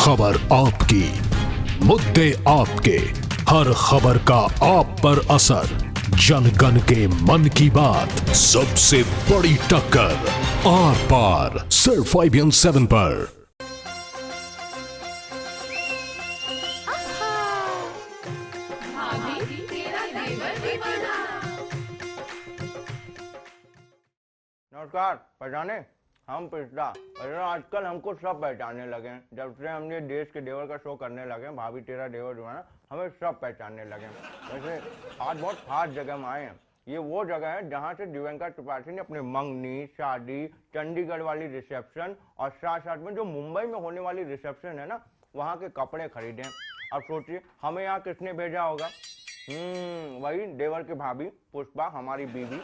खबर आपकी, मुद्दे आपके, हर खबर का आप पर असर, जन गण के मन की बात, सबसे बड़ी टक्कर, आर पार, सिर्फ IBN7 पर। नमस्कार। पहचाने हम पिछला आजकल हमको सब पहचानने लगे हैं। जब से हमने देश के देवर का शो करने लगे, भाभी तेरा देवर जो है ना, हमें सब पहचानने लगे। वैसे आज बहुत खास जगह हम आए हैं। ये वो जगह है जहाँ से दिव्यंका त्रिपाठी ने अपने मंगनी, शादी, चंडीगढ़ वाली रिसेप्शन और साथ साथ में जो मुंबई में होने वाली रिसेप्शन है ना, वहाँ के कपड़े खरीदे। अब सोचिए हमें यहाँ किसने भेजा होगा। वही देवर की भाभी पुष्पा, हमारी बीवी,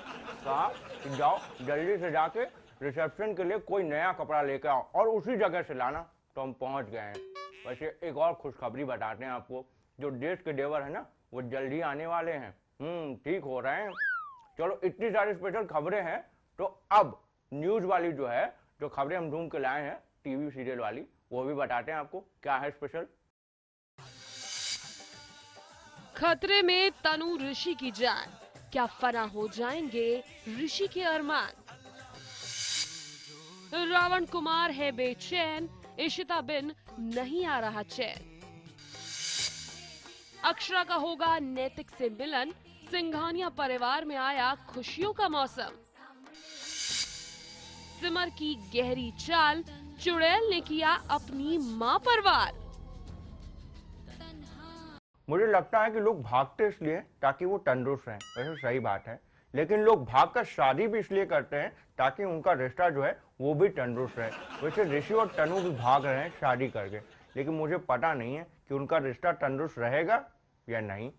कहा कि जाओ जल्दी से जाके रिसेप्शन के लिए कोई नया कपड़ा लेकर आओ और उसी जगह से लाना। तो हम पहुंच गए हैं। वैसे एक और खुशखबरी बताते हैं आपको, जो देश के देवर है ना, वो जल्दी आने वाले हैं। ठीक हो रहे हैं। चलो इतनी सारी स्पेशल खबरें हैं, तो अब न्यूज वाली जो है, जो खबरें हम ढूंढ के लाए हैं टीवी सीरियल वाली, वो भी बताते हैं आपको क्या है स्पेशल। खतरे में तनु ऋषि की जान, क्या फना हो जाएंगे ऋषि के अरमान। रावण कुमार है बेचैन, इशिता बिन नहीं आ रहा चैन। अक्षरा का होगा नैतिक से मिलन, सिंघानिया परिवार में आया खुशियों का मौसम। सिमर की गहरी चाल, चुड़ैल ने किया अपनी मां पर वार। मुझे लगता है कि लोग भागते इसलिए ताकि वो तंदुरुस्त रहें। वैसे सही बात है, लेकिन लोग भागकर शादी भी इसलिए करते हैं ताकि उनका रिश्ता जो है वो भी तंदुरुस्त रहे। वैसे ऋषि और तनु भी भाग रहे हैं शादी करके, लेकिन मुझे पता नहीं है कि उनका रिश्ता तंदुरुस्त रहेगा या नहीं।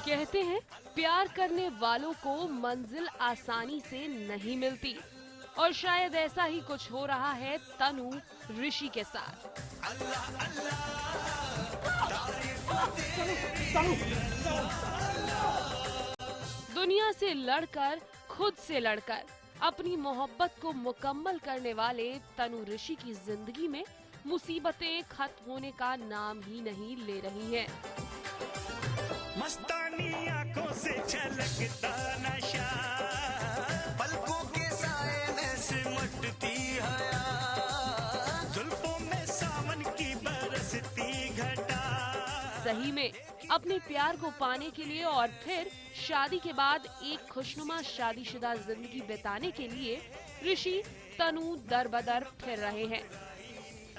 कहते हैं प्यार करने वालों को मंजिल आसानी से नहीं मिलती, और शायद ऐसा ही कुछ हो रहा है तनु ऋषि के साथ। दुनिया से लड़कर, खुद से लड़कर अपनी मोहब्बत को मुकम्मल करने वाले तनु ऋषि की जिंदगी में मुसीबतें खत्म होने का नाम ही नहीं ले रही हैं। मस्तानी आंखों से झलकता नशा, पलकों के साए में सिमटती हया, जुल्फों में सावन की बरसती घटा। सही में अपने प्यार को पाने के लिए और फिर शादी के बाद एक खुशनुमा शादीशुदा जिंदगी बिताने के लिए ऋषि तनु दर बदर फिर रहे हैं,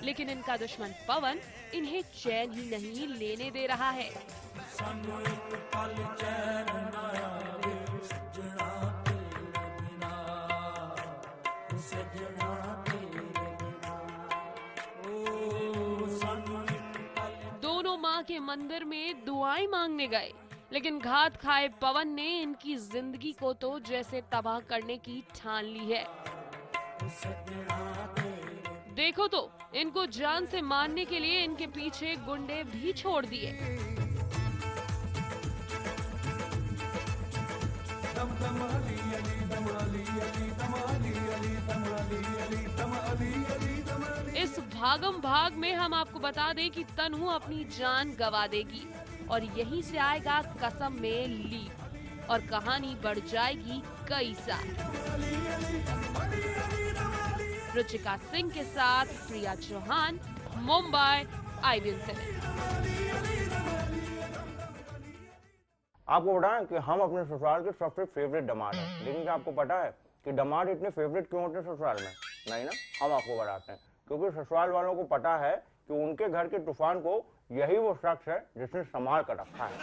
लेकिन इनका दुश्मन पवन इन्हें चैन ही नहीं लेने दे रहा है। दोनों माँ के मंदिर में दुआएं मांगने गए, लेकिन घात खाए पवन ने इनकी जिंदगी को तो जैसे तबाह करने की ठान ली है। देखो तो इनको जान से मारने के लिए इनके पीछे गुंडे भी छोड़ दिए। इस भागम भाग में हम आपको बता दें कि तनु अपनी जान गंवा देगी और यहीं से आएगा कसम में लीप और कहानी बढ़ जाएगी कई साल। रुचिका सिंह के साथ प्रिया चौहान, मुंबई, IBN7। आपको बताएं कि हम अपने ससुराल के सबसे फेवरेट दामाद हैं, लेकिन क्या आपको पता है कि दामाद इतने फेवरेट क्यों होते हैं ससुराल में? नहीं ना, हम आपको बताते हैं। क्योंकि ससुराल वालों को पता है कि उनके घर के तूफान को यही वो शख्स है जिसने संभाल कर रखा है।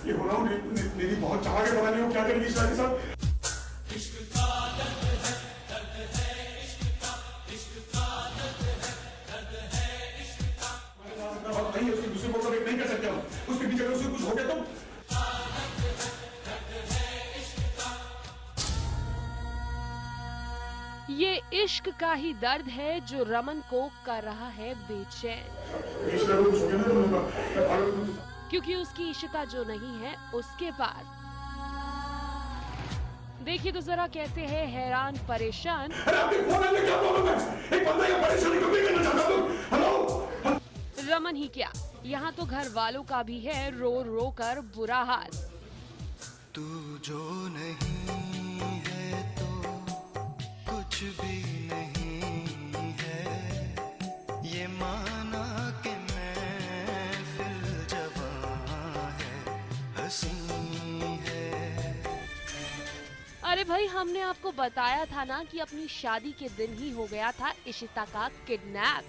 ये हो रहा हूँ मेरी बहुत चाह के पता नहीं वो क्या करेगी शादी साहब। दूसरे को नहीं कर सकते हम, उसके पीछे अगर उससे कुछ हो गया तो ये इश्क का ही दर्द है जो रमन को कर रहा है बेचैन, क्योंकि उसकी इशिता जो नहीं है उसके पास। देखिए तो जरा कैसे है हैरान परेशान। रमन ही क्या, यहाँ तो घर वालों का भी है रो रो कर बुरा हाल। तू जो नहीं है तो कुछ भी नहीं है, ये माना कि महफिल जवां है, हंसी है। अरे भाई, हमने आपको बताया था ना कि अपनी शादी के दिन ही हो गया था इशिता का किडनैप।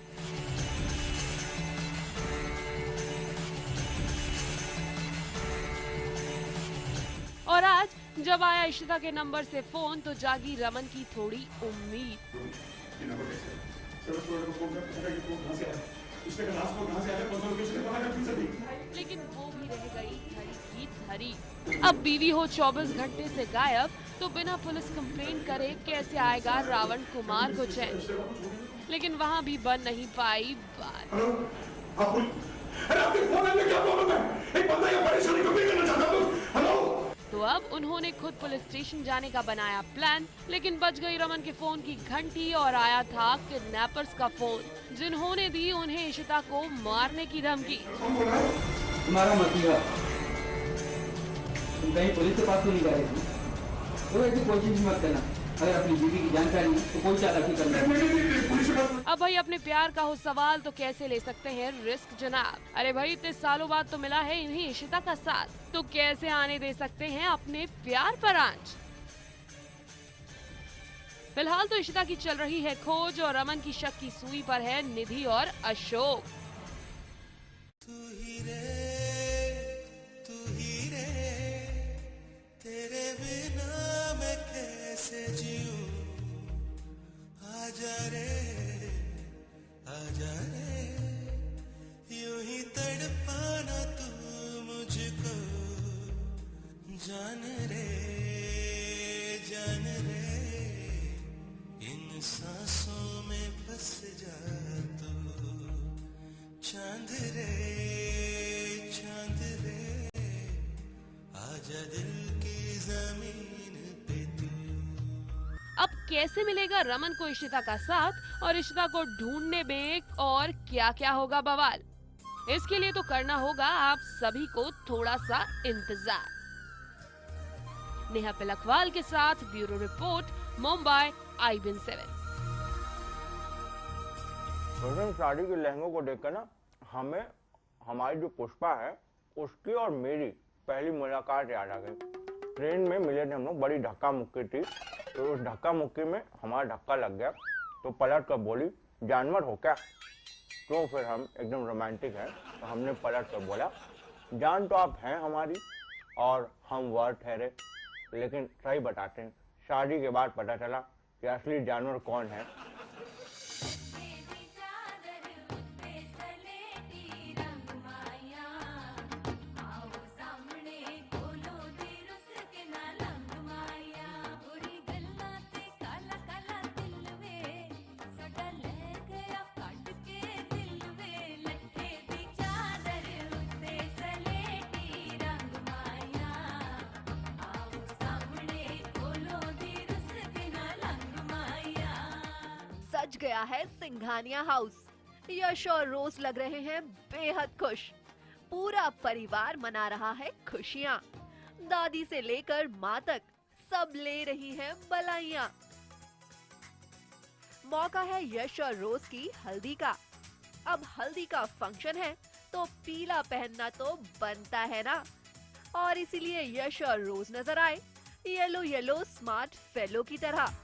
और आज जब आया इशिता के नंबर से फोन तो जागी रमन की थोड़ी उम्मीद। लेकिन वो भी रह गई धरी की धरी। अब बीवी हो 24 घंटे से गायब तो बिना पुलिस कंप्लेंट करे कैसे आएगा रावण कुमार को चैन। लेकिन वहाँ भी बन नहीं पाई बात। तो अब उन्होंने खुद पुलिस स्टेशन जाने का बनाया प्लान, लेकिन बज गई रमन के फोन की घंटी और आया था किडनैपर्स का फोन, जिन्होंने दी उन्हें इशिता को मारने की धमकी। तुम्हारा मतलब तुम कहीं पुलिस के पास तो नहीं गए थे? तो ऐसी कोशिश मत करना, अगर अपनी बीवी की जानकारी तो कोई चालाकी करना। अब भाई अपने प्यार का हो सवाल तो कैसे ले सकते हैं रिस्क जनाब। अरे भाई, इतने सालों बाद तो मिला है इन्हें इशिता का साथ, तो कैसे आने दे सकते हैं अपने प्यार पर आंच। फिलहाल तो इशिता की चल रही है खोज और रमन की शक की सुई पर है निधि और अशोक। तू ही रे तेरे बिना मैं कैसे जीऊं, आजा रे यूं ही तड़पाना तू मुझको, जान रे इन सांसों में बस जा तू, चांद रे आजा दिल की जमीन पे तू। अब कैसे मिलेगा रमन को इशिता का साथ और इशिता को ढूंढने में और क्या क्या होगा बवाल। इसके लिए तो करना होगा आप सभी को थोड़ा सा इंतजार। नेहा पिलखवाल के साथ bureau report, Mumbai IBN7। Sari के लहंगों को देखकर ना हमें हमारी जो पुष्पा है उसकी और मेरी पहली मुलाकात याद आ गई। ट्रेन में मिले थे हम लोग, बड़ी धक्का मुक्की थी, तो उस धक्का मुक्की में हमारा धक्का लग गया, तो पलट कर बोली जानवर हो क्या। तो फिर हम एकदम रोमांटिक हैं, तो हमने पलट कर बोला जान तो आप हैं हमारी और हम वर ठहरे, लेकिन सही बताते हैं शादी के बाद पता चला कि असली जानवर कौन है। सज गया है सिंघानिया हाउस। यश और रोज लग रहे हैं बेहद खुश। पूरा परिवार मना रहा है खुशियाँ। दादी से लेकर माँ तक सब ले रही हैं बधाइयाँ। मौका है यश और रोज की हल्दी का। अब हल्दी का फंक्शन है तो पीला पहनना तो बनता है ना, और इसीलिए यश और रोज नजर आए येलो येलो स्मार्ट फेलो की तरह।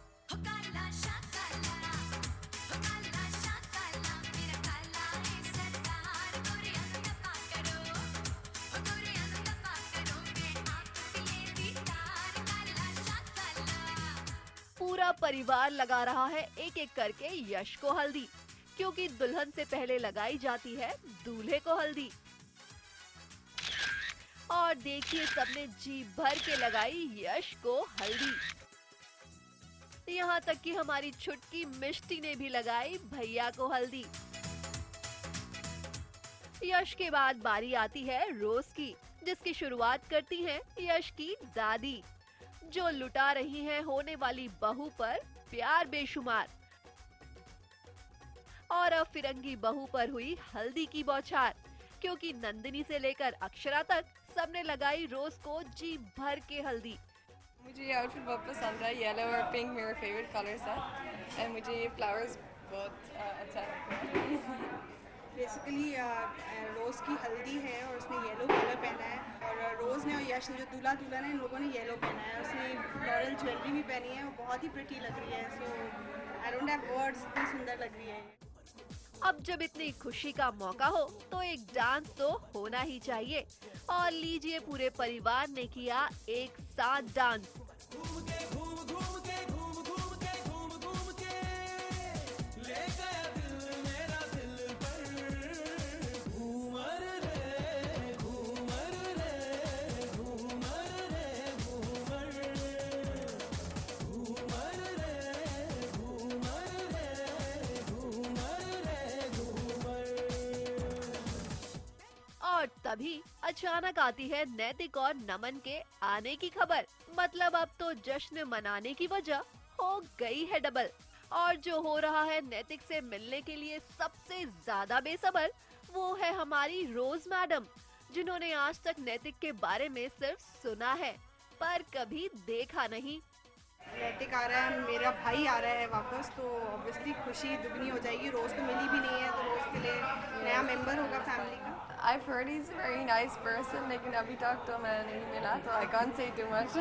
पूरा परिवार लगा रहा है एक एक करके यश को हल्दी, क्योंकि दुल्हन से पहले लगाई जाती है दूल्हे को हल्दी। और देखिए सबने जी भर के लगाई यश को हल्दी। यहाँ तक कि हमारी छुटकी मिष्टी ने भी लगाई भैया को हल्दी। यश के बाद बारी आती है रोज की, जिसकी शुरुआत करती हैं यश की दादी, जो लुटा रही हैं होने वाली बहू पर प्यार बेशुमार। और अब फिरंगी बहू पर हुई हल्दी की बौछार, क्योंकि नंदिनी से लेकर अक्षरा तक सबने लगाई रोज को जी भर के हल्दी। मुझे ये आउटफिट बहुत पसंद है, येलो और पिंक मेरे फेवरेट कलर्स है और मुझे ये फ्लावर्स बहुत अच्छा लगता है। बेसिकली रोज़ की हल्दी है और उसने येलो कलर पहना है, और रोज़ ने और यश ने जो दूल्हा दुल्हन है इन लोगों ने येलो पहना है। उसने फ्लोरल ज्वेलरी भी पहनी है और बहुत ही प्रिटी लग रही है। सो आई डोंट हैव वर्ड्स, इतनी सुंदर लग रही है। अब जब इतनी खुशी का मौका हो तो एक डांस तो होना ही चाहिए। और लीजिए पूरे परिवार ने किया एक साथ डांस। और तभी अचानक आती है नैतिक और नमन के आने की खबर। मतलब अब तो जश्न मनाने की वजह हो गई है डबल। और जो हो रहा है नैतिक से मिलने के लिए सबसे ज्यादा बेसब्र वो है हमारी रोज मैडम, जिन्होंने आज तक नैतिक के बारे में सिर्फ सुना है पर कभी देखा नहीं। नैतिक आ रहा है, मेरा भाई आ रहा है वापस, तो ऑब्वियसली खुशी दुगनी हो जाएगी। रोज़ तो मिली भी नहीं है, तो रोज़ के लिए नया मेंबर होगा फैमिली का। I've heard he's a very nice person, लेकिन अभी तक तो मैं नहीं मिला, तो I can't say too much.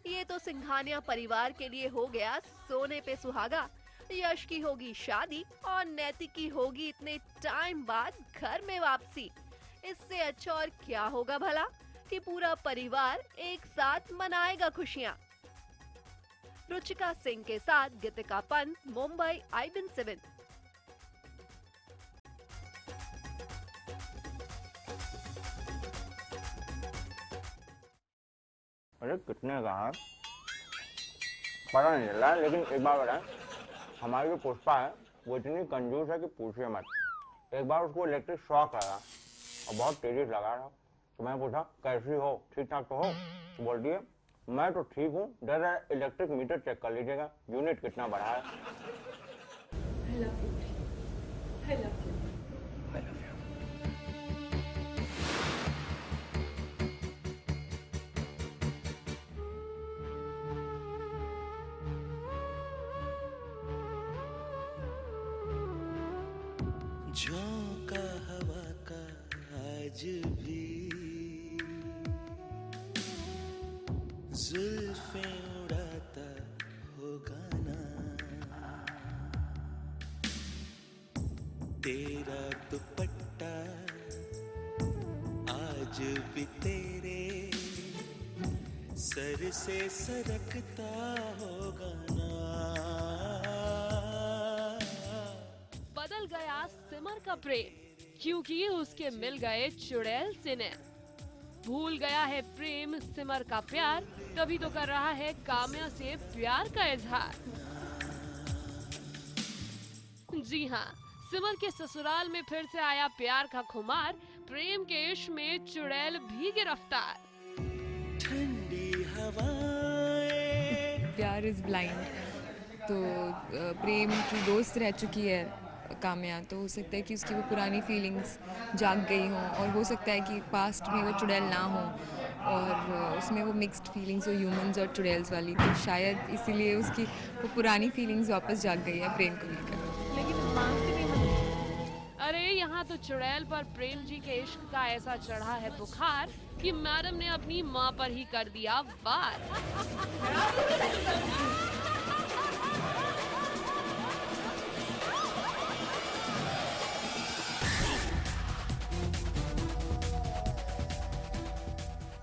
ये तो सिंघानिया परिवार के लिए हो गया सोने पे सुहागा। यश की होगी शादी और नैतिक की होगी इतने टाइम बाद घर में वापसी। इससे अच्छा और क्या होगा भला कि पूरा परिवार एक साथ मनाएगा खुशियाँ। रुचिका सिंह के साथ गीतिका पंत, मुंबई IBN7। अरे कितने का है पता नहीं चल रहा है, लेकिन एक बार बताएं, हमारी जो पुष्पा है वो इतनी कंजूस है कि पूछिए मत। एक बार उसको इलेक्ट्रिक शॉक लगा और बहुत तेजी से लगा रहा, तो मैंने पूछा कैसी हो, ठीक ठाक तो हो? तो बोलती है मैं तो ठीक हूँ, जरा इलेक्ट्रिक मीटर चेक कर लीजिएगा, यूनिट कितना बढ़ा है। झोंका हवा का आज भी जुल्फें उड़ाता होगा ना, तेरा दुपट्टा आज भी तेरे सर से सरकता होगा ना। बदल गया सिमर का प्रेम, क्योंकि उसके मिल गए चुड़ैल सिने। भूल गया है प्रेम सिमर का प्यार, तभी तो कर रहा है काम्या से प्यार का इजहार। जी हाँ, सिमर के ससुराल में फिर से आया प्यार का खुमार। प्रेम के इश्क में चुड़ैल भी गिरफ्तार। ठंडी हवाएं प्यार इज ब्लाइंड, तो प्रेम की दोस्त रह चुकी है काम्या, तो हो सकता है कि उसकी वो पुरानी फीलिंग्स जाग गई हों, और हो सकता है कि पास्ट में वो चुड़ैल ना हो और उसमें वो मिक्स्ड फीलिंग्स हो, ह्यूमंस और चुड़ैल्स वाली, तो शायद इसीलिए उसकी वो पुरानी फीलिंग्स वापस जाग गई है प्रेम को लेकर। लेकिन अरे यहाँ तो चुड़ैल पर प्रेम जी के इश्क का ऐसा चढ़ा है बुखार कि मैडम ने अपनी माँ पर ही कर दिया वार।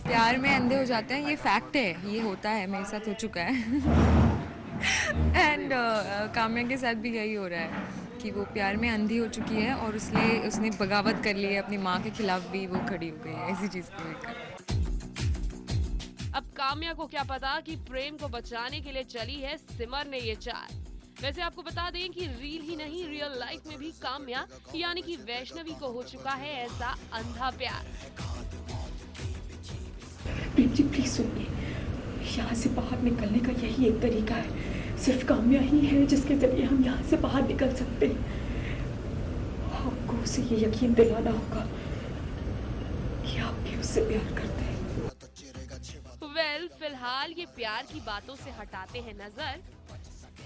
प्यार में अंधे हो जाते हैं, ये फैक्ट है, ये होता है, मेरे साथ हो चुका है। एंड काम्या के साथ भी यही हो रहा है कि वो प्यार में अंधी हो चुकी है और इसलिए उसने बगावत कर ली है, अपनी माँ के खिलाफ भी वो खड़ी हो गई है ऐसी चीज़ को लेकर। अब काम्या को क्या पता कि प्रेम को बचाने के लिए चली है सिमर ने ये चाल। वैसे आपको बता दें कि रील ही नहीं, रियल लाइफ में भी काम्या यानी कि वैष्णवी को हो चुका है ऐसा अंधा प्यार। प्रेम जी प्लीज सुनिए, यहाँ से बाहर निकलने का यही एक तरीका है, सिर्फ काम्या ही है जिसके जरिए हम यहाँ से बाहर निकल सकते हैं। आपको उसे ये यकीन दिलाना होगा कि आप भी उससे प्यार करते हैं। फिलहाल ये प्यार की बातों से हटाते हैं नजर,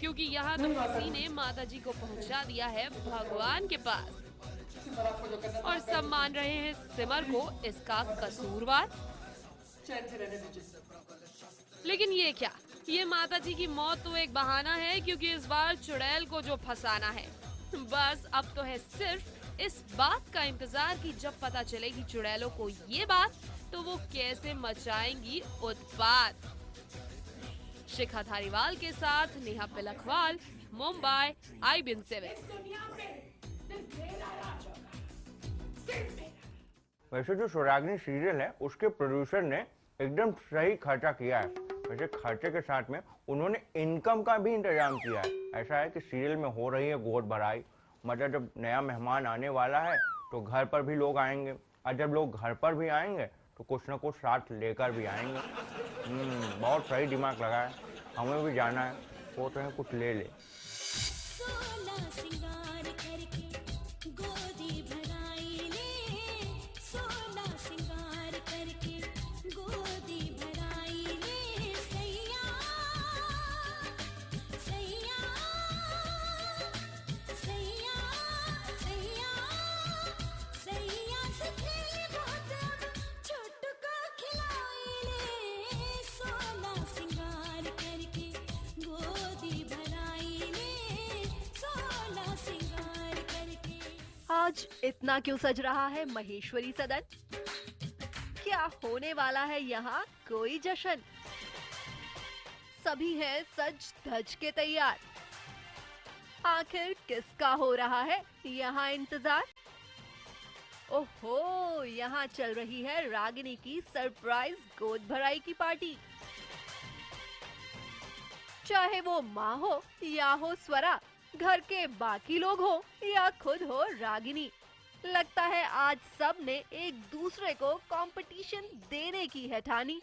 क्योंकि यहाँ तो किसी ने माता जी को पहुँचा दिया है भगवान के पास और सब मान रहे हैं सिमर को इसका कसूरवार। लेकिन ये क्या, ये माता जी की मौत तो एक बहाना है, क्योंकि इस बार चुड़ैल को जो फंसाना है, बस अब तो है सिर्फ इस बात का इंतजार कि जब पता चलेगी चुड़ैलों को ये बात तो वो कैसे मचाएंगी उत्पात। शिखा धारीवाल के साथ नेहा पिलखवाल, मुंबई, IBN 7। वैसे जो स्वरागिनी सीरियल है उसके प्रोड्यूसर ने एकदम सही खर्चा किया है। वैसे खर्चे के साथ में उन्होंने इनकम का भी इंतजाम किया है। ऐसा है कि सीरियल में हो रही है गोद भराई, मतलब जब नया मेहमान आने वाला है तो घर पर भी लोग आएंगे, और जब लोग घर पर भी आएंगे तो कुछ ना कुछ साथ लेकर भी आएंगे। बहुत सही दिमाग लगा है, हमें भी जाना है, वो तो है कुछ ले ले। आज इतना क्यों सज रहा है महेश्वरी सदन? क्या होने वाला है यहाँ कोई जश्न? सभी हैं सज धज के तैयार। आखिर किसका हो रहा है यहाँ इंतजार? ओहो, यहाँ चल रही है रागिनी की सरप्राइज गोद भराई की पार्टी। चाहे वो माँ हो या हो स्वरा, घर के बाकी लोग हो या खुद हो रागिनी, लगता है आज सब ने एक दूसरे को कंपटीशन देने की है ठानी।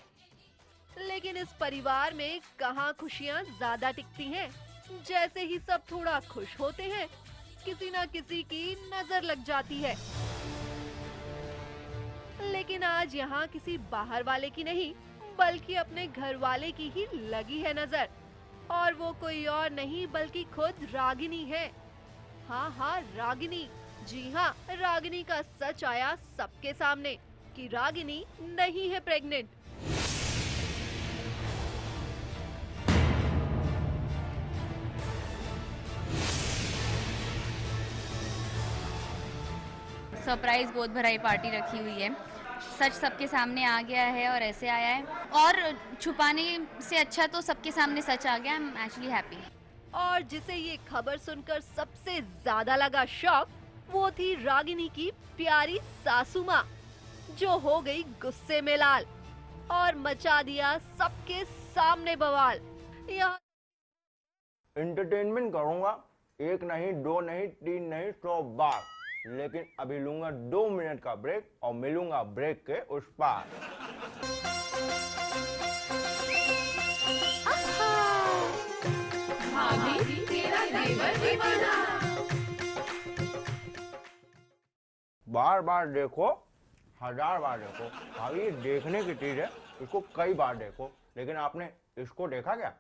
लेकिन इस परिवार में कहाँ खुशियाँ ज्यादा टिकती हैं? जैसे ही सब थोड़ा खुश होते हैं, किसी ना किसी की नजर लग जाती है। लेकिन आज यहाँ किसी बाहर वाले की नहीं, बल्कि अपने घर वाले की ही लगी है नजर, और वो कोई और नहीं बल्कि खुद रागिनी है। हाँ, रागिनी। जी हाँ, रागिनी का सच आया सबके सामने कि रागिनी नहीं है प्रेग्नेंट। सरप्राइज गोद भराई पार्टी रखी हुई है, सच सबके सामने आ गया है और ऐसे आया है, और छुपाने से अच्छा तो सबके सामने सच आ गया। I am actually happy. और जिसे ये खबर सुनकर सबसे ज्यादा लगा शॉक, वो थी रागिनी की प्यारी सासू माँ, जो हो गई गुस्से में लाल और मचा दिया सबके सामने बवाल। यहाँ एंटरटेनमेंट करूंगा, 1 नहीं 2 नहीं 3 नहीं 100 बार, लेकिन अभी लूंगा 2 मिनट का ब्रेक और मिलूंगा ब्रेक के उस पार। बार बार देखो, 1000 बार देखो। भाभी ये देखने की चीज है, इसको कई बार देखो, लेकिन आपने इसको देखा क्या?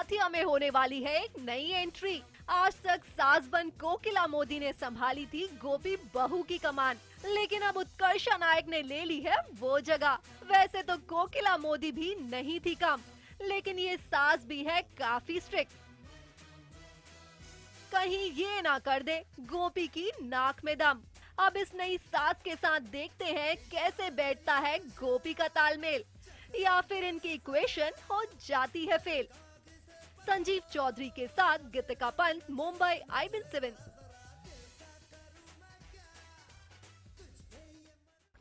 पाथिया में होने वाली है एक नई एंट्री। आज तक सासबन कोकिला मोदी ने संभाली थी गोपी बहू की कमान, लेकिन अब उत्कर्षा नायक ने ले ली है वो जगह। वैसे तो कोकिला मोदी भी नहीं थी कम, लेकिन ये सास भी है काफी स्ट्रिक्ट। कहीं ये ना कर दे गोपी की नाक में दम। अब इस नई सास के साथ देखते हैं कैसे बैठता है गोपी का तालमेल, या फिर इनकी इक्वेशन हो जाती है फेल। संजीव चौधरी के साथ गीतिका पंत, मुंबई IBN7।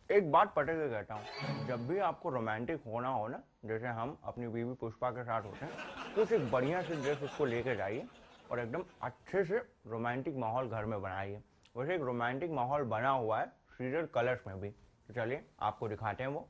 एक बात पटे के कहता हूँ, जब भी आपको रोमांटिक होना हो ना, जैसे हम अपनी बीवी पुष्पा के साथ होते हैं, तो एक बढ़िया सी ड्रेस उसको लेके जाइए और एकदम अच्छे से रोमांटिक माहौल घर में बनाइए। वैसे एक रोमांटिक माहौल बना हुआ है सीरियल कलर्स में भी, तो चलिए आपको दिखाते हैं वो।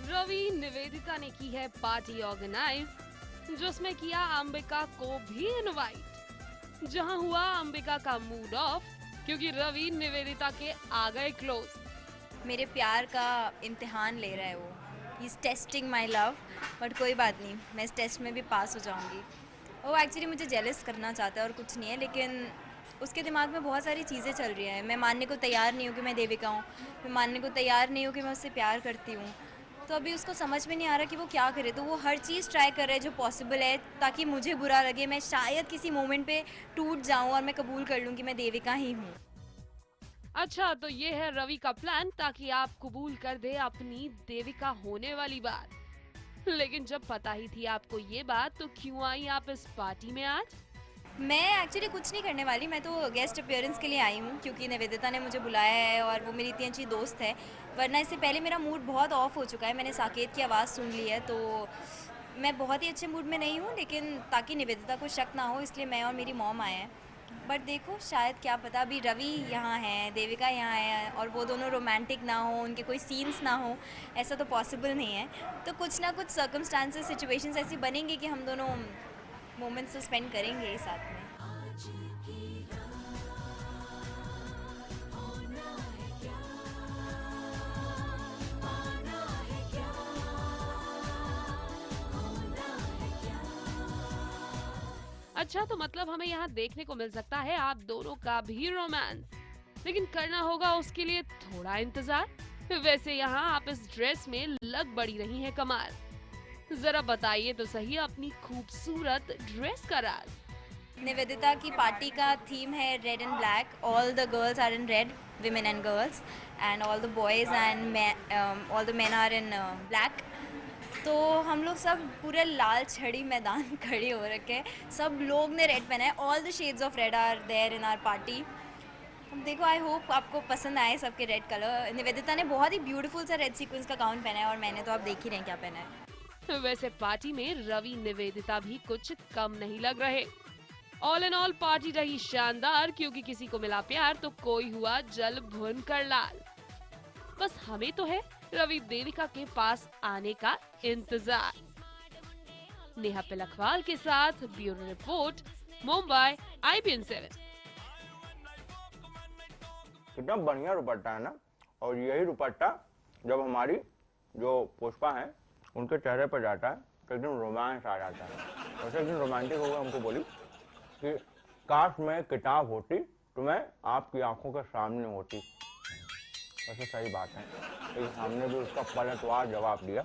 रवि निवेदिता ने की है पार्टी ऑर्गेनाइज, जिसमें किया अंबिका को भी इनवाइट, जहां हुआ अंबिका का मूड ऑफ क्योंकि रवि निवेदिता के आ गए क्लोज। मेरे प्यार का इम्तिहान ले रहा है वो, he is testing my love, but कोई बात नहीं, मैं इस टेस्ट में भी पास हो जाऊंगी। वो एक्चुअली मुझे जेलस करना चाहता है और कुछ नहीं है, लेकिन उसके दिमाग में बहुत सारी चीज़ें चल रही हैं। मैं मानने को तैयार नहीं हूँ कि मैं देविका हूँ, मैं मानने को तैयार नहीं हूँ कि मैं उससे प्यार करती हूँ। तो अभी उसको समझ में नहीं आ रहा कि वो क्या करे, तो वो हर चीज़ ट्राई कर रहा है जो पॉसिबल है, ताकि मुझे बुरा लगे, मैं शायद किसी मोमेंट पे टूट जाऊं और मैं कबूल कर लूं कि मैं देविका ही हूँ। अच्छा, तो ये है रवि का प्लान, ताकि आप कबूल कर दे अपनी देविका होने वाली बात। लेकिन जब पता ही थी आपको ये बात, तो क्यों आई आप इस पार्टी में आज? मैं एक्चुअली कुछ नहीं करने वाली, मैं तो गेस्ट अपीयरेंस के लिए आई हूँ, क्योंकि निवेदिता ने मुझे बुलाया है और वो मेरी इतनी अच्छी दोस्त है। वरना इससे पहले मेरा मूड बहुत ऑफ हो चुका है, मैंने साकेत की आवाज़ सुन ली है, तो मैं बहुत ही अच्छे मूड में नहीं हूँ। लेकिन ताकि निवेदिता को शक ना हो, इसलिए मैं और मेरी मॉम आए हैं। बट देखो, शायद क्या पता, अभी रवि यहाँ है, देविका यहाँ है, और वो दोनों रोमांटिक ना हो, उनके कोई सीन्स ना हो, ऐसा तो पॉसिबल नहीं है। तो कुछ ना कुछ सर्कमस्टांसेस, सिचुएशंस ऐसी बनेंगी कि हम दोनों मोमेंट्स तो स्पेंड करेंगे साथ में। अच्छा, तो मतलब हमें यहाँ देखने को मिल सकता है आप दोनों का भी रोमांस, लेकिन करना होगा उसके लिए थोड़ा इंतजार। वैसे यहाँ आप इस ड्रेस में लग बड़ी रही हैं कमाल, जरा बताइए तो सही अपनी खूबसूरत ड्रेस का राज। निवेदिता की पार्टी का थीम है red and black, all the girls are in red, women and girls, and all the boys and all the men are in black. तो हम लोग सब पूरे लाल छड़ी मैदान खड़े हो रखे हैं, सब लोग ने रेड पहना है, all the shades of red are there in our party. देखो, आई होप आपको पसंद आए सबके रेड कलर। निवेदिता ने बहुत ही ब्यूटीफुल सा रेड सीक्वेंस का गाउन पहना है, और मैंने तो आप देख ही रहे हैं क्या पहना है। वैसे पार्टी में रवि निवेदिता भी कुछ कम नहीं लग रहे। ऑल इन ऑल पार्टी रही शानदार, क्योंकि किसी को मिला प्यार तो कोई हुआ जल भुन कर लाल। बस हमें तो है रवि देविका के पास आने का इंतजार। नेहा पिलखवाल के साथ ब्यूरो रिपोर्ट, मुंबई IBN7। कितना बढ़िया दुपट्टा है ना, और यही दुपट्टा जब हमारी जो पुष्पा है उनके चेहरे पर जाता है तो एकदम रोमांस आ जाता है। वैसे एकदम रोमांटिक होकर हमको बोली कि काश मैं किताब होती तो मैं आपकी आंखों के सामने होती। वैसे सही बात है, लेकिन हमने भी उसका पलटवार जवाब दिया।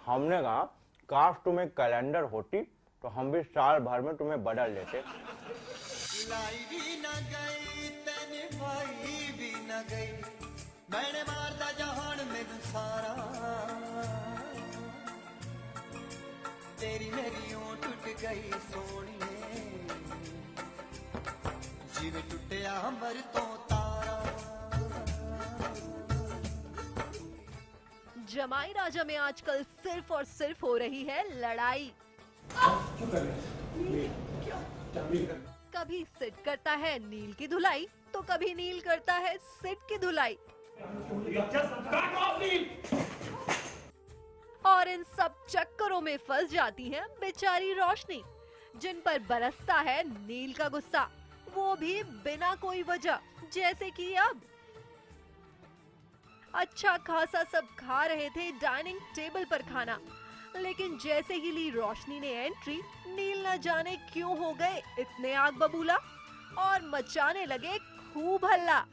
हमने कहा काश तुम एक कैलेंडर होती तो हम भी साल भर में तुम्हें बदल देते। लाई भी न गई तेने भाई भी न गई, मैंने मारदा जहान में सारा, तेरी मेरी ओं टूट गई सोनिए, जिवे टूटिया हमर तो तारा। जमाई राजा में आजकल सिर्फ और सिर्फ हो रही है लड़ाई। कभी सिड करता है नील की धुलाई तो कभी नील करता है सिड की धुलाई। और इन सब चक्करों में फंस जाती है बेचारी रोशनी, जिन पर बरसता है नील का गुस्सा, वो भी बिना कोई वजह। जैसे कि अब अच्छा खासा सब खा रहे थे डाइनिंग टेबल पर खाना, लेकिन जैसे ही ली रोशनी ने एंट्री, नील न जाने क्यों हो गए इतने आग बबूला और मचाने लगे खूब हल्ला।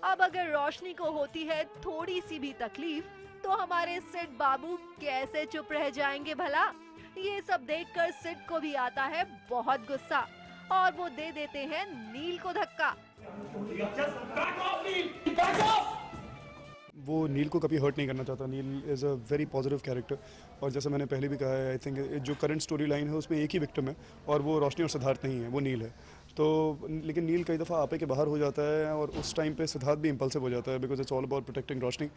अब अगर रोशनी को होती है थोड़ी सी भी तकलीफ तो हमारे सिड बाबू कैसे चुप रह जाएंगे भला। ये सब देखकर सिड को भी आता है बहुत गुस्सा और वो दे देते हैं नील को धक्का। वो नील को कभी हर्ट नहीं करना चाहता। Neel is a very positive character और जैसे मैंने पहले भी कहा है, आई थिंक जो करंट स्टोरी लाइन है उसमें एक ही विक्टिम है और वो रोशनी और सिद्धार्थ नहीं है, वो नील है। तो लेकिन नील कई दफ़ा आपे के बाहर हो जाता है और उस टाइम पे सिद्धार्थ भी इम्पल्सिव हो जाता है, because it's all about protecting Roshni.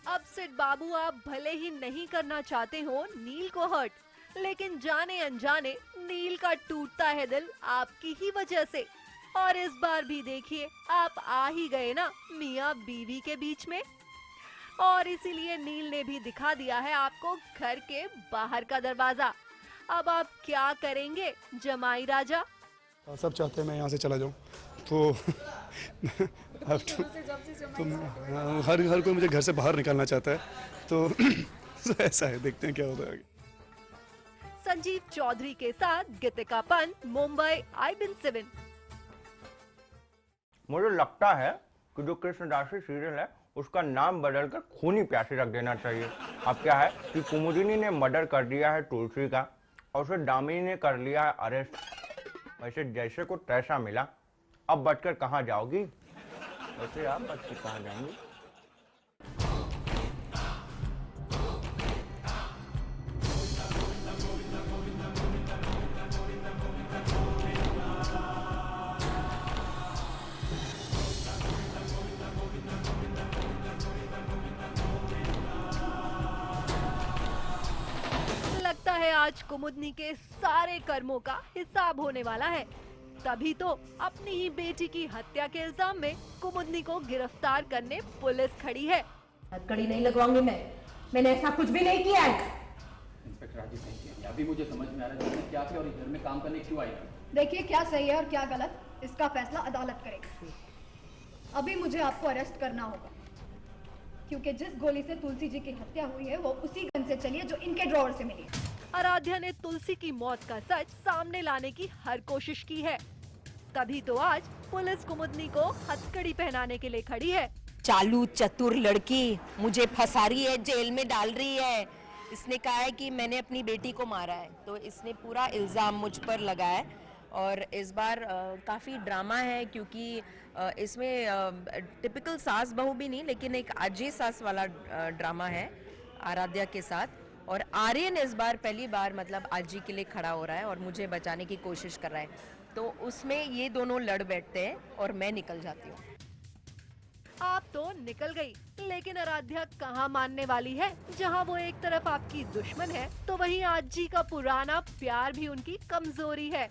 अब सिड बाबू आप भले ही नहीं करना चाहते हो नील को हर्ट, लेकिन जाने अनजाने नील का टूटता है दिल आपकी ही वजह से। और इस बार भी देखिए आप आ ही गए ना मियाँ बीवी के बीच में, और इसीलिए नील ने भी दिखा दिया है आपको घर के बाहर का दरवाजा। अब आप क्या करेंगे जमाई राजा? सब चाहते हैं मैं यहाँ से चला जाऊँ, तो हर कोई मुझे घर से बाहर निकालना चाहता है, तो ऐसा है, देखते हैं क्या होता है आगे। संजीव चौधरी के साथ गीतिका पंत, मुंबई IBN7। मुझे लगता है कि जो कृष्णदासी सीरियल है उसका नाम बदलकर खूनी प्यासी रख देना चाहिए। अब क्या है कि कुमुदिनी ने मर्डर कर दिया है तुलसी का और उसे दामिनी ने कर लिया है अरेस्ट। वैसे जैसे को तैसा मिला, अब बचकर कहाँ जाओगी? वैसे आप बच के कहाँ जाएंगी? लगता है आज कुमुदनी के सारे कर्मों का हिसाब होने वाला है। तभी तो अपनी ही बेटी की हत्या के इल्जाम में कुमुदनी को गिरफ्तार करने पुलिस खड़ी है। हथकड़ी नहीं लगवाऊंगी मैंने ऐसा कुछ भी नहीं किया है। इंस्पेक्टर राजीव सही है, अभी मुझे समझ में आ रहा है कि क्या किया और घर में काम करने क्यों आई। देखिए क्या सही है और क्या गलत, इसका फैसला अदालत करेगी। अभी मुझे आपको अरेस्ट करना होगा क्योंकि जिस गोली से तुलसी जी की हत्या हुई है वो उसी गन से चली है जो इनके ड्रॉवर से मिली है। आराध्या ने तुलसी की मौत का सच सामने लाने की हर कोशिश की है, तभी तो आज पुलिस कुमुदनी को हथकड़ी पहनाने के लिए खड़ी है। चालू चतुर लड़की मुझे फंसा रही है, जेल में डाल रही है। इसने कहा है कि मैंने अपनी बेटी को मारा है, तो इसने पूरा इल्जाम मुझ पर लगाया है। और इस बार काफ़ी ड्रामा है क्योंकि इसमें टिपिकल सास बहू भी नहीं, लेकिन एक आजी सास वाला ड्रामा है आराध्या के साथ। और आर्यन इस बार पहली बार मतलब आजी के लिए खड़ा हो रहा है और मुझे बचाने की कोशिश कर रहा है, तो उसमें ये दोनों लड़ बैठते हैं और मैं निकल जाती हूँ। आप तो निकल गई, लेकिन आराध्या कहाँ मानने वाली है। जहाँ वो एक तरफ आपकी दुश्मन है तो वहीं आजी का पुराना प्यार भी उनकी कमजोरी है।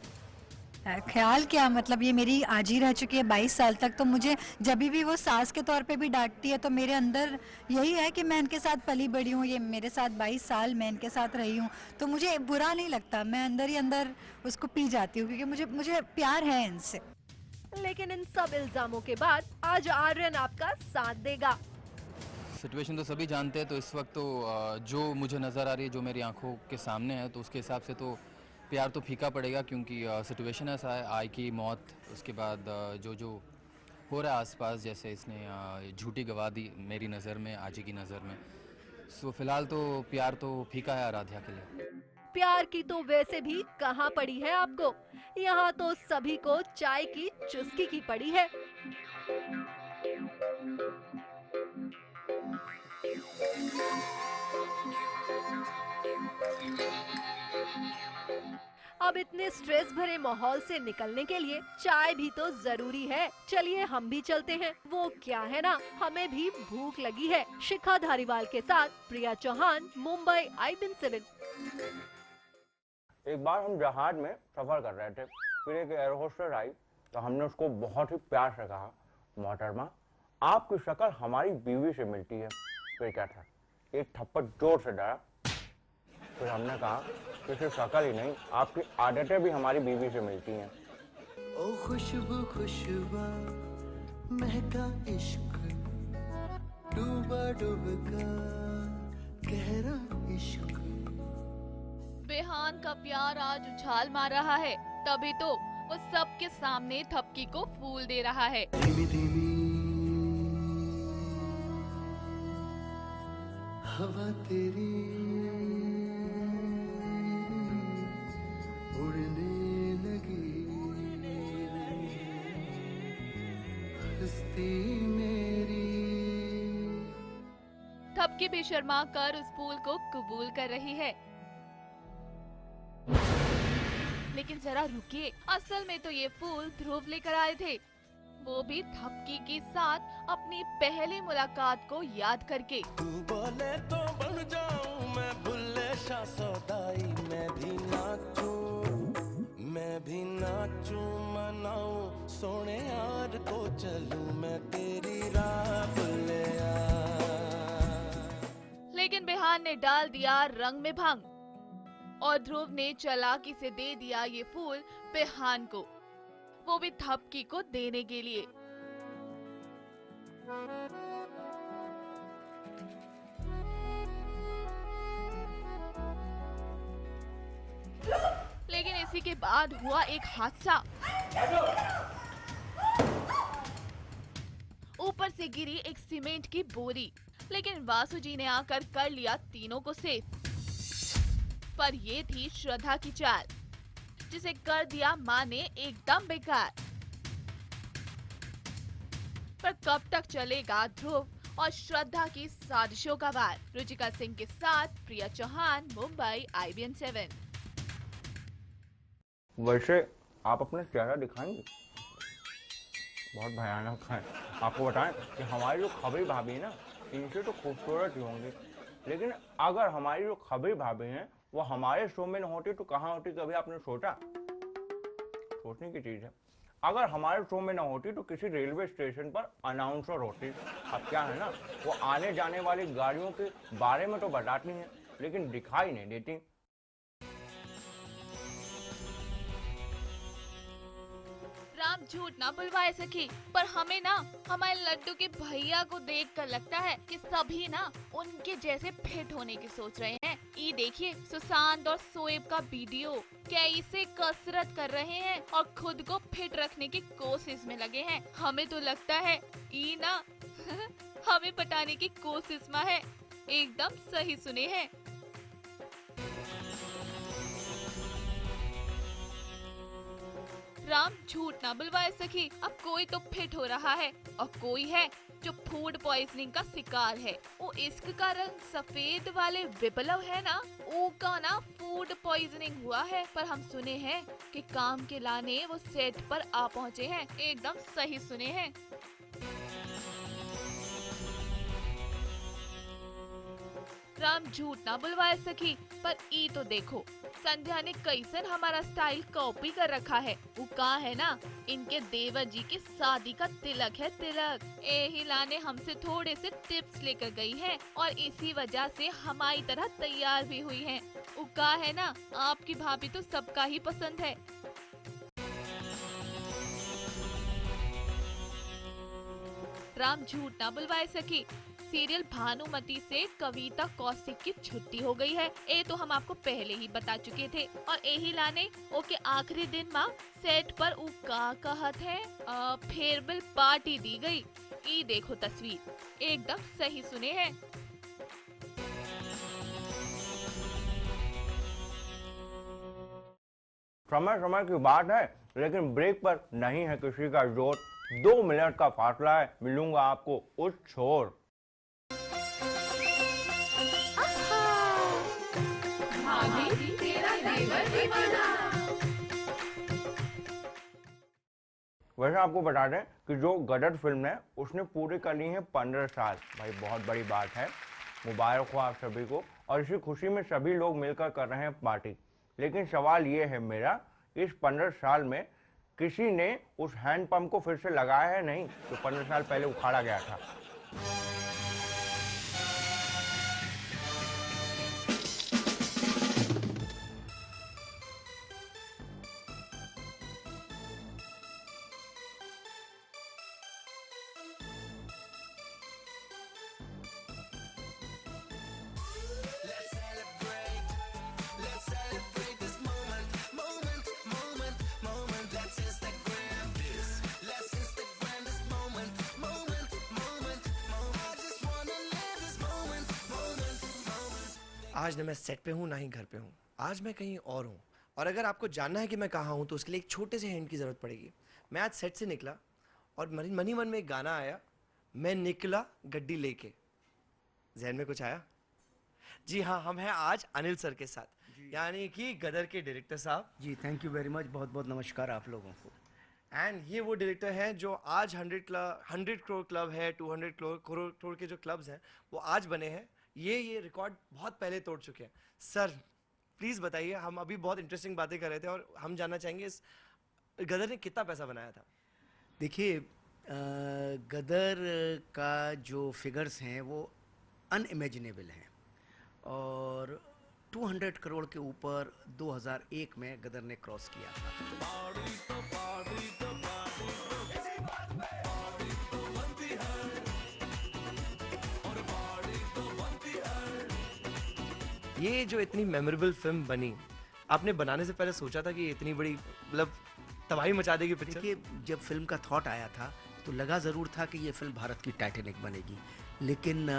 ख्याल क्या, मतलब ये मेरी आजी रह चुकी है 22 साल तक, तो मुझे जब भी वो सास के तौर पे भी डांटती है तो मेरे अंदर यही है कि मैं इनके साथ पली बड़ी हूँ, ये मेरे साथ 22 साल मैं इनके साथ रही हूँ, तो मुझे बुरा नहीं लगता, मैं अंदर ही अंदर उसको पी जाती हूँ क्योंकि मुझे प्यार है इनसे। लेकिन इन सब इल्जामों के बाद आज आर्यन आपका साथ देगा। सिचुएशन तो सभी जानते हैं, तो इस वक्त तो जो मुझे नज़र आ रही है, जो मेरी आंखों के सामने है, तो उसके हिसाब से तो प्यार तो फीका पड़ेगा क्योंकि सिचुएशन ऐसा है। आई की मौत, उसके बाद जो हो रहा है आसपास, जैसे इसने झूठी गवाह दी मेरी नज़र में, आजी की नज़र में। सो फिलहाल तो प्यार तो फीका है आराध्या के लिए। प्यार की तो वैसे भी कहाँ पड़ी है आपको, यहाँ तो सभी को चाय की चुस्की की पड़ी है। अब इतने स्ट्रेस भरे माहौल से निकलने के लिए चाय भी तो जरूरी है। चलिए हम भी चलते हैं। वो क्या है ना, हमें भी भूख लगी है। शिखा धारीवाल के साथ प्रिया चौहान, मुंबई IBN7। एक बार हम जहाज में सफर कर रहे थे, फिर एक एयर होस्टेस आई तो हमने उसको बहुत ही प्यार से कहा, मोहतरमा आपकी शक्ल हमारी बीवी से मिलती है। फिर क्या था, एक थप्पड़ जोर से डरा। फिर हमने कहा कि सिर्फ शक्ल ही नहीं, आपकी आदतें भी हमारी बीवी से मिलती हैं। ओ खुशबू खुशबू महका इश्क, डूबा डूबका गहरा इश्क। बेहान का प्यार आज उछाल मार रहा है, तभी तो वो सबके सामने थपकी को फूल दे रहा है। धीमी धीमी हवा तेरी उड़ने लगी, हस्ती मेरी। थपकी भी शर्मा कर उस फूल को कबूल कर रही है। लेकिन जरा रुकिए, असल में तो ये फूल ध्रुव लेकर आए थे, वो भी थपकी के साथ अपनी पहली मुलाकात को याद करके। तू बोले तो बन जाऊं मैं बुल्ले शाह सौदाई, मैं भी नाचूं मनाऊं सोने यार को चलूं मैं तेरी राह बुल्लिया। लेकिन बेहान ने डाल दिया रंग में भंग और ध्रुव ने चालाकी से दे दिया ये फूल बेहान को, वो भी थपकी को देने के लिए। लेकिन इसी के बाद हुआ एक हादसा। ऊपर से गिरी एक सीमेंट की बोरी, लेकिन वासु जी ने आकर कर लिया तीनों को सेफ। पर ये थी श्रद्धा की चाल, जिसे कर दिया माँ ने एकदम बेकार। पर कब तक चलेगा ध्रुव और श्रद्धा की साजिशों का वार? रुचिका सिंह के साथ प्रिया चौहान, मुंबई IBN7। वैसे आप अपना चेहरा दिखाएंगे? बहुत भयानक है। आपको बताएं कि हमारी जो खबरी भाभी है ना, इनसे तो खूबसूरत ही होंगी, लेकिन अगर हमारी जो खबरी भाभी हैं वो हमारे शो में न होती तो कहाँ होती, कभी आपने सोचा? सोचने की चीज है। अगर हमारे शो में न होती तो किसी रेलवे स्टेशन पर अनाउंसर होती। अब क्या है ना, वो आने जाने वाली गाड़ियों के बारे में तो बताती हैं, लेकिन दिखाई नहीं देती। राम झूठ ना बुलवाए सखी, पर हमें ना हमारे लड्डू के भैया को देखकर लगता है कि सभी ना उनके जैसे फिट होने की सोच रहे हैं। ये देखिए सुशांत और शोएब का वीडियो, कैसे कसरत कर रहे हैं और खुद को फिट रखने की कोशिश में लगे हैं। हमें तो लगता है ये ना हमें पटाने की कोशिश में है। एकदम सही सुने हैं। राम झूठ ना बुलवाए सखी, अब कोई तो फिट हो रहा है और कोई है जो फूड पॉइजनिंग का शिकार है। वो इश्क का रंग सफेद वाले विप्लव है ना, वो का ना फूड पॉइजनिंग हुआ है। पर हम सुने हैं कि काम के लाने वो सेट पर आ पहुँचे हैं। एकदम सही सुने हैं। राम झूठ ना बुलवाए सखी, पर ई तो देखो संध्या ने कैसन हमारा स्टाइल कॉपी कर रखा है। वो का है ना, इनके देवर जी की शादी का तिलक है, तिलक। यही लाने हमसे थोड़े से टिप्स लेकर गई हैं और इसी वजह से हमारी तरह तैयार भी हुई हैं। वो का है ना, आपकी भाभी तो सबका ही पसंद है। राम झूठ ना बुलवाए सखी, सीरियल भानुमति से कविता कौशिक की छुट्टी हो गई है। ये तो हम आपको पहले ही बता चुके थे। और यही लाने ओके आखिरी दिन माँ सेट पर उ का कहत है फेयरवेल पार्टी दी गई। ये देखो तस्वीर, एकदम सही सुने हैं। समय समय की बात है, लेकिन ब्रेक पर नहीं है किसी का जोर। 2 मिनट का फासला है, मिलूंगा आपको उस छोर। भाभी तेरा देवर दीवाना। वैसे आपको बता दें कि जो गदर फिल्म है उसने पूरी कर ली है 15 साल। भाई बहुत बड़ी बात है, मुबारक हो आप सभी को। और इसी खुशी में सभी लोग मिलकर कर रहे हैं पार्टी। लेकिन सवाल ये है मेरा, इस 15 साल में किसी ने उस हैंडपंप को फिर से लगाया है नहीं, जो 15 साल पहले उखाड़ा गया था। आज न मैं सेट पे हूँ ना ही घर पे हूँ, आज मैं कहीं और हूँ। और अगर आपको जानना है कि मैं कहाँ हूँ तो उसके लिए एक छोटे से हिंट की ज़रूरत पड़ेगी। मैं आज सेट से निकला और मनी मन में एक गाना आया, मैं निकला गड्डी लेके। जहन में कुछ आया? जी हाँ, हम हैं आज अनिल सर के साथ, यानी कि गदर के डायरेक्टर साहब। जी थैंक यू वेरी मच, बहुत बहुत नमस्कार आप लोगों को। एंड ये वो डायरेक्टर हैं जो आज 100 करोड़ क्लब है, 200 करोड़ के जो क्लब्स हैं वो आज बने हैं। ये रिकॉर्ड बहुत पहले तोड़ चुके हैं। सर प्लीज़ बताइए, हम अभी बहुत इंटरेस्टिंग बातें कर रहे थे और हम जानना चाहेंगे इस गदर ने कितना पैसा बनाया था? देखिए, गदर का जो फिगर्स हैं वो अनइमेजिनेबल हैं और 200 करोड़ के ऊपर 2001 में गदर ने क्रॉस किया था। ये जो इतनी मेमोरेबल फिल्म बनी, आपने बनाने से पहले सोचा था कि इतनी बड़ी मतलब तबाही मचा देगी पिक्चर? देखिए, जब फिल्म का थॉट आया था तो लगा ज़रूर था कि ये फिल्म भारत की टाइटैनिक बनेगी, लेकिन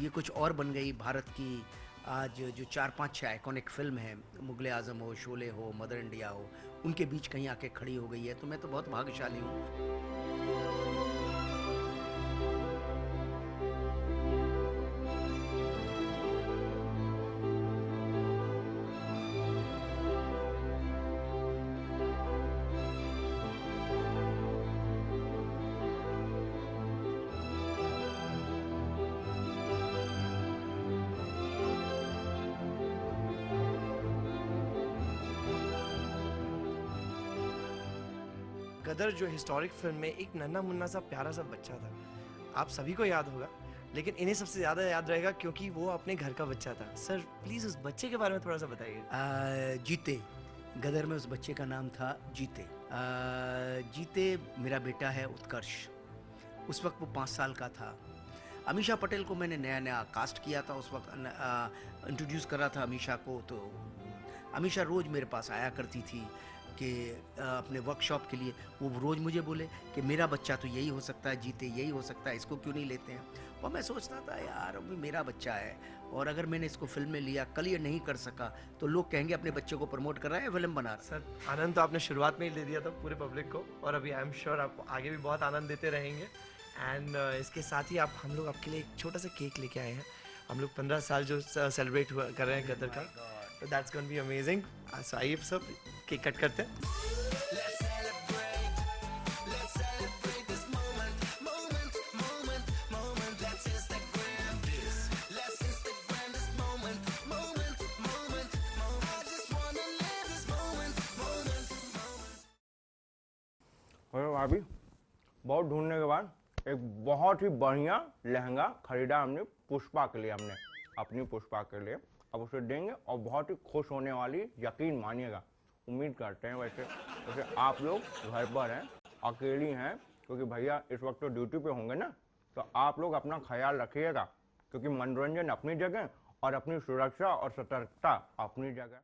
ये कुछ और बन गई। भारत की आज जो 4-5-6 आइकॉनिक फिल्म हैं, मुगले आज़म हो, शोले हो, मदर इंडिया हो, उनके बीच कहीं आके खड़ी हो गई है। तो मैं तो बहुत भाग्यशाली हूँ। गदर जो हिस्टोरिक फिल्म में एक नन्हा मुन्ना सा प्यारा सा बच्चा था, आप सभी को याद होगा, लेकिन इन्हें सबसे ज़्यादा याद रहेगा क्योंकि वो अपने घर का बच्चा था। सर प्लीज़ उस बच्चे के बारे में थोड़ा सा बताइए। जीते, गदर में उस बच्चे का नाम था जीते। जीते मेरा बेटा है उत्कर्ष। उस वक्त वो 5 साल का था। अमीषा पटेल को मैंने नया कास्ट किया था, उस वक्त इंट्रोड्यूस कर रहा था अमीषा को। तो अमीषा रोज़ मेरे पास आया करती थी कि अपने वर्कशॉप के लिए। वो रोज़ मुझे बोले कि मेरा बच्चा तो यही हो सकता है, जीते यही हो सकता है, इसको क्यों नहीं लेते हैं। और मैं सोचता था यार अभी मेरा बच्चा है और अगर मैंने इसको फिल्म में लिया, कल ये नहीं कर सका तो लोग कहेंगे अपने बच्चे को प्रमोट कर रहा है, फिल्म बना रहा है। सर आनंद तो आपने शुरुआत में ही दे दिया था पूरे पब्लिक को और अभी आई एम श्योर आप आगे भी बहुत आनंद देते रहेंगे। एंड इसके साथ ही हम लोग आपके लिए एक छोटा सा केक लेके आए हैं। हम लोग 15 साल जो सेलिब्रेट कर रहे हैं गदर का, तो दैट्स गोना बी अमेजिंग। सो आइए सब केक कट करते हैं। भाभी बहुत ढूंढने के बाद एक बहुत ही बढ़िया लहंगा खरीदा हमने पुष्पा के लिए, हमने अपनी पुष्पा के लिए। अब उसे देंगे और बहुत ही खुश होने वाली, यकीन मानिएगा। उम्मीद करते हैं वैसे आप लोग घर पर हैं, अकेली हैं, क्योंकि भैया इस वक्त तो ड्यूटी पे होंगे ना। तो आप लोग अपना ख्याल रखिएगा, क्योंकि मनोरंजन अपनी जगह और अपनी सुरक्षा और सतर्कता अपनी जगह।